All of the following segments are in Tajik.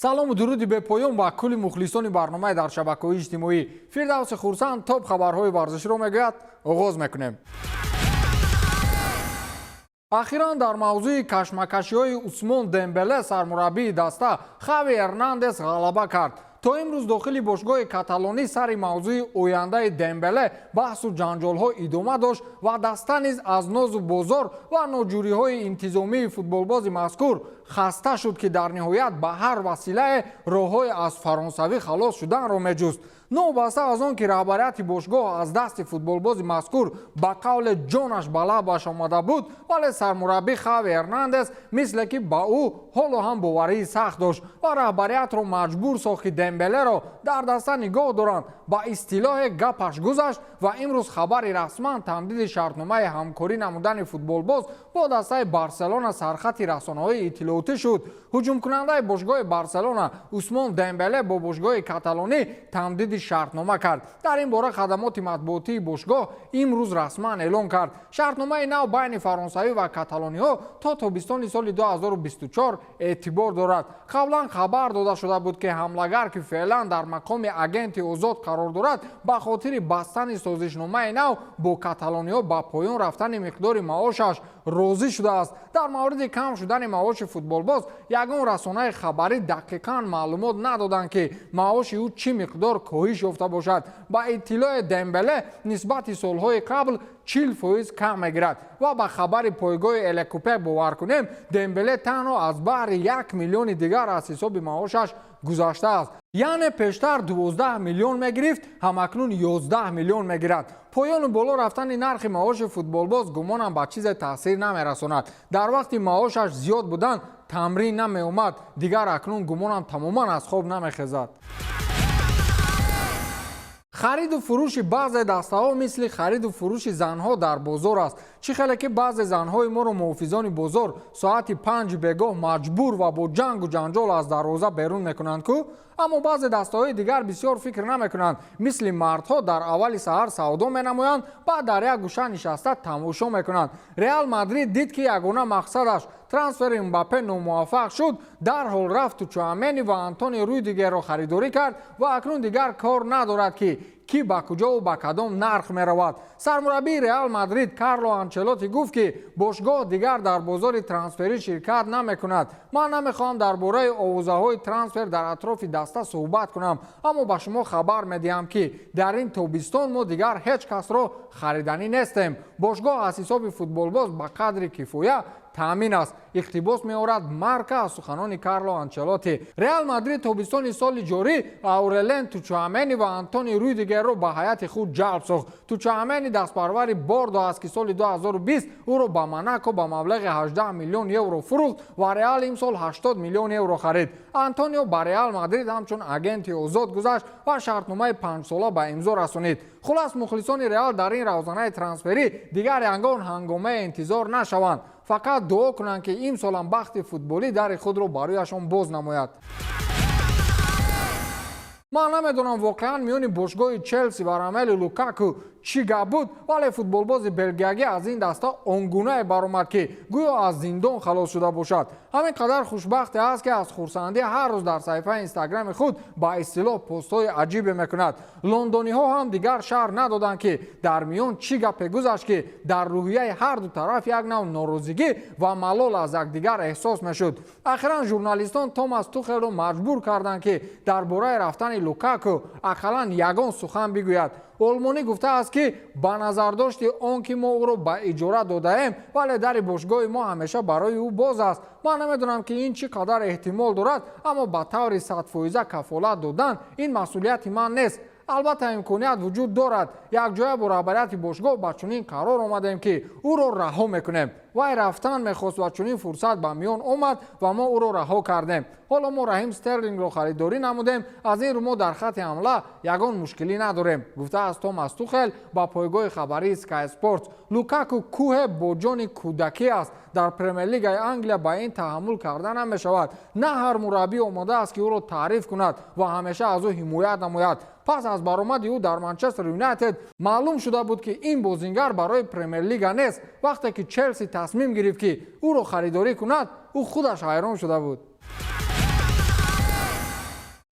салому дуруди бепоён ба кулли мухлисони барномаи дар шабакаҳои иҷтимоӣ. Фирдавси Хурсанд топ хабарҳои варзиширо мегӯяд. Оғоз мекунем. ахиран дар мавзӯи кашмакашиҳои Усмон Дембеле сармураббии даста Хави Эрнандес ғалаба кард. То имрӯз дохили бошгоҳи каталонӣ сари мавзӯи ояндаи Дембеле баҳсу ҷанҷолҳо идома дошт ва даста низ аз нозу бозор ва ноҷуриҳои интизомии футболбози мазкур хаста шуд, ки дар ниҳоят ба ҳар василае роҳҳои аз фаронсавӣ халос шуданро меҷуст. новобаста аз он ки раҳбарияти бошгоҳ аз дасти футболбози мазкур ба қавле ҷонаш ба лабаш омада буд, вале сармураббӣ Хави Эрнандес мисле ки ба ӯ ҳоло ҳам боварии сахт дошт ва раҳбариятро маҷбур сохт, ки Дембелеро дар даста нигоҳ доранд. ба истилоҳе гапаш гузашт ва имрӯз хабари расман тамдиди шартномаи ҳамкорӣ намудани футболбоз бо дастаи Барселона сархати расонаҳои иттилоотӣ шуд. ҳуҷумкунандаи бошгоҳи Барселона Усмон Дембеле бо бошгоҳи каталонӣ тамдиди шартнома кард. дар ин бора хадамоти матбуотии бошгоҳ имрӯз расман эълон кард. шартномаи нав байни фаронсавӣ ва каталониҳо то тобистони соли 2024 эътибор дорад. қаблан хабар дода шуда буд, ки ҳамлагар, ки феълан дар мақоми агенти озод қарор дорад, ба хотири бастани созишномаи нав бо каталониҳо ба поён рафтани миқдори маошаш розӣ шудааст. дар мавриди кам шудани маоши футболбоз ягон расонаи хабарӣ дақиқан маълумот надоданд, ки маоши ӯ чӣ миқдор коҳиш ёфта бошад. ба иттилои Дембеле нисбати солҳои қабл 40% кам мегирад ва ба хабари пойгоҳи Элекупе бовар кунем, Дембеле танҳо аз баҳри 1 миллиони дигар аз ҳисоби маошаш гузаштааст. яъне пештар 12 миллион мегирифт, ҳамакнун 11 миллион мегирад. поёни боло рафтани нархи маоши футболбоз гумонам ба чизе таъсир намерасонад. дар вақти маошаш зиёд будан тамрин намеомад, дигар акнун гумонам тамоман аз хоб намехезад. хариду фурӯши баъзе дастаҳо мисли хариду фурӯши занҳо дар бозор аст. чӣ хеле ки баъзе занҳои моро муҳофизони бозор соати 5 бегоҳ маҷбур ва бо ҷангу ҷанҷол аз дарвоза берун мекунанд ку, аммо баъзе дастаҳои дигар бисёр фикр намекунанд. мисли мардҳо дар аввали саҳар савдо менамоянд, баъд дар як гӯша нишаста тамошо мекунанд. реал мадрид дид, ки ягона мақсадаш трансфери Мбаппе номуваффақ шуд, дарҳол рафт Чуамени ва Антони Рюдигерро харидорӣ кард ва акнун дигар кор надорад, ки ки ба куҷову ба кадом нарх меравад. сармураббии Реал Мадрид Карло Анчелоти гуфт, ки бошгоҳ дигар дар бозори трансферӣ ширкат намекунад. ман намехоҳам дар бораи овозаҳои трансфер дар атрофи даста суҳбат кунам, аммо ба шумо хабар медиҳам, ки дар ин тобистон мо дигар ҳеҷ касро хариданӣ нестем. бошгоҳ аз ҳисоби футболбоз ба қадри кифоя таъмин аст. иқтибос меорад марка аз суханони Карло Анчелоти. Реал Мадрид тобистони соли ҷорӣ Аурелен Чуамени ва Антони Рюдигерро ба ҳайати худ ҷалб сохт. Чуамени дастпарвари Бордо аст, ки соли 2020 ӯро ба Монако ба маблағи 18 миллион евро фурӯхт ва Реал имсол 80 миллион евро харид. Антонио ба Реал Мадрид ҳамчун агенти озод гузашт ва шартномаи 5 сола ба имзо расонид. хулас мухлисони Реал дар ин равзанаи трансферӣ дигар ягон ҳангомаи интизор нашаванд. фақат дуо кунанд, ки имсолам бахти футболӣ дари худро барояшон боз намояд. ман намедонам воқеан миёни бошгоҳи Челси ва Ромелу Лукаку чӣ гап буд, вале футболбози белгиягӣ аз ин даста он гуна баромад, ки гӯё аз зиндон халос шуда бошад. ҳамин қадар хушбахте аст, ки аз хурсандӣ ҳар рӯз дар саҳифаи инстаграми худ ба истилоҳ постҳои аҷибе мекунад. лондониҳо ҳам дигар шаҳр надоданд, ки дар миён чӣ гапе гузашт, ки дар рӯҳияи ҳар ду тараф як нав норозигӣ ва малол аз якдигар эҳсос мешуд. ахиран журналистон Томас Тухелро маҷбур карданд, ки дар бораи рафтани Лукаку ақаллан ягон сухан бигӯяд. олмонӣ гуфтааст, ки ба назардошти он, ки мо ӯро ба иҷора додаем, вале дари бошгоҳи мо ҳамеша барои ӯ боз аст. ман намедонам, ки ин чӣ қадар эҳтимол дорад, аммо ба таври 100% кафолат додан ин масъулияти ман нест. албатта имконият вуҷуд дорад. якҷоя бо раҳбарияти бошгоҳ ба чунин қарор омадем, ки ӯро раҳо мекунем. вай рафтан мехост ва чунин фурсат ба миён омад ва мо ӯро раҳо кардем. ҳоло мо Раҳим Стерлингро харидорӣ намудем, аз ин рӯ мо дар хати ҳамла ягон мушкилӣ надорем, гуфтааст Томас Тухел ба пойгоҳи хабарии Sky Sports. Лукаку кӯҳе бо ҷони кӯдакӣ аст. дар Премер-лигаи Англия ба ин таҳаммул карда намешавад. на ҳар мураббӣ омода аст, ки ӯро таъриф кунад ва ҳамеша аз ӯ ҳимоят намояд. пас аз баромади ӯ дар Манчестер Юнайтед маълум шуда буд, ки ин бозингар барои Премер-лига нест. вақте ки Челси тасмим гирифт, ки ӯро харидорӣ кунад, ӯ худаш ҳайрон шуда буд.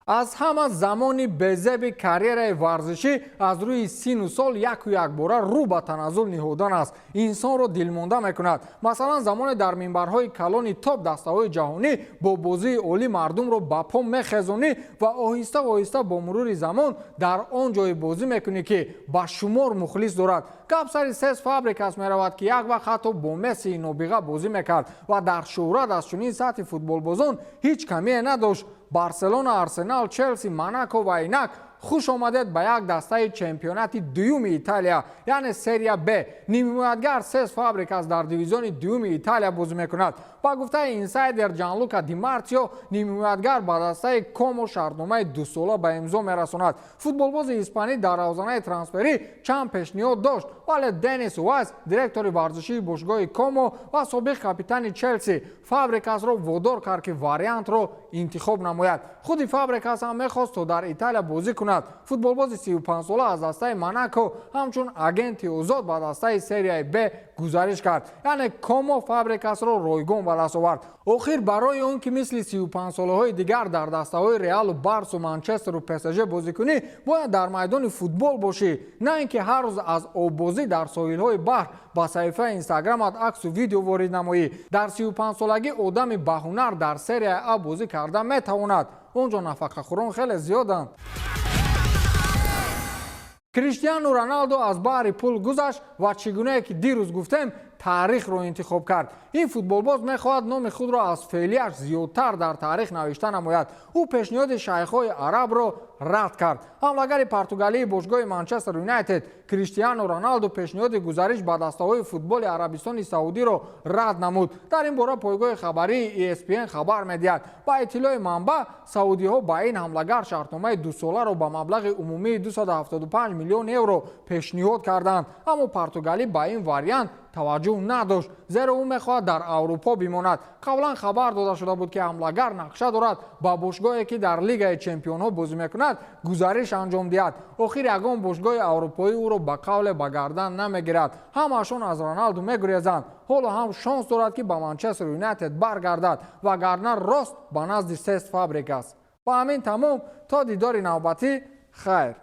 аз ҳама замони безеби карьераи варзишӣ аз рӯи сину сол яку якбора рӯ ба таназзул ниҳудан аст инсонро дилмонда мекунад. Масалан, замоне дар минбарҳои калони топ дастаҳои ҷаҳонӣ бо бозии олӣ мардумро ба по мехезонӣ ва оҳиста оҳиста бо мурури замон дар он ҷое бозӣ мекунӣ ки ба шумор мухлис дорад. гап сари Сес Фабрикас меравад ки як вақт ҳатто бо Мессии нобиға бозӣ мекард ва дар шӯҳрат аз чунин сатҳи футболбозон ҳеҷ камие надошт. Барселона, Арсенал, Челси, Монако ва инак хуш омадед ба як дастаи чемпионати дуюми Италия, яъне серия Б. нимҳимоятгар Сес Фабрикас дар дивизиони дуюми Италия бозӣ мекунад. ба гуфтаи инсайдер Ҷанлука Ди Мартио, нимҳимоятгар ба дастаи Комо шартномаи 2 сола ба имзо мерасонад. футболбози испанӣ дар равзанаи трансферӣ чанд пешниҳод дошт, вале Денис Уайс, директори варзишии бошгоҳи Комо ва собиқ капитани Челси, Фабрикасро водор кард ки вариантро интихоб намояд. худи Фабрикас ҳам мехост то дар Италия бозӣ кунад. футболбози 35 сола аз дастаи Монако ҳамчун агенти озод ба дастаи серияи Б гузариш кард, яъне Комо Фабрикасро ройгон ба даст овард. охир барои он ки мисли 35 солаҳои дигар дар дастаҳои Реалу, Барсу, Манчестеру ПСЖ бозӣ кунӣ, бояд дар майдони футбол бошӣ, на ин ки ҳар рӯз аз оббозӣ дар соҳилҳои баҳр ба саҳифаи инстаграмат аксу видео ворид намоӣ. дар 35 солагӣ одами баҳунар дар серияи А бозӣ карда метавонад. он ҷо нафақахӯрон хеле зиёданд. Криштиану Роналдо аз баҳри пул гузашт ва чӣ гунае ки дирӯз гуфтем таърихро интихоб кард. ин футболбоз мехоҳад номи худро аз феълияш зиёдтар дар таърих навишта намояд. ӯ пешниҳоди шайхҳои арабро рад кард. ҳамлагари португалии бошгоҳи Манчестер Юнайтед Криштиану Роналдо пешниҳоди гузариш ба дастаҳои футболи Арабистони Саудиро рад намуд. дар ин бора пойгоҳи хабарии ESPN хабар медиҳад. ба иттилои манбаъ, саудиҳо ба ин ҳамлагар шартномаи 2 соларо ба маблағи умумии 275 миллион евро пешниҳод карданд, аммо португалӣ ба ин вариант таваҷҷӯҳ надошт, зеро ӯ мехоҳад дар Аврупо бимонад. қаблан хабар дода шуда буд ки ҳамлагар нақша дорад ба бошгоҳе ки дар Лигаи Чемпионҳо бозӣ мекунад гузариш анҷом диҳад. охир ягон бошгоҳи аврупоӣ ӯро ба қавле ба гардан намегирад. ҳамаашон аз Роналду мегурезанд. ҳоло ҳам шонс дорад ки ба Манчестер Юнайтед баргардад вагарна рост ба назди Сес Фабрикас. ба ҳамин тамом, то дидори навбатӣ, хайр.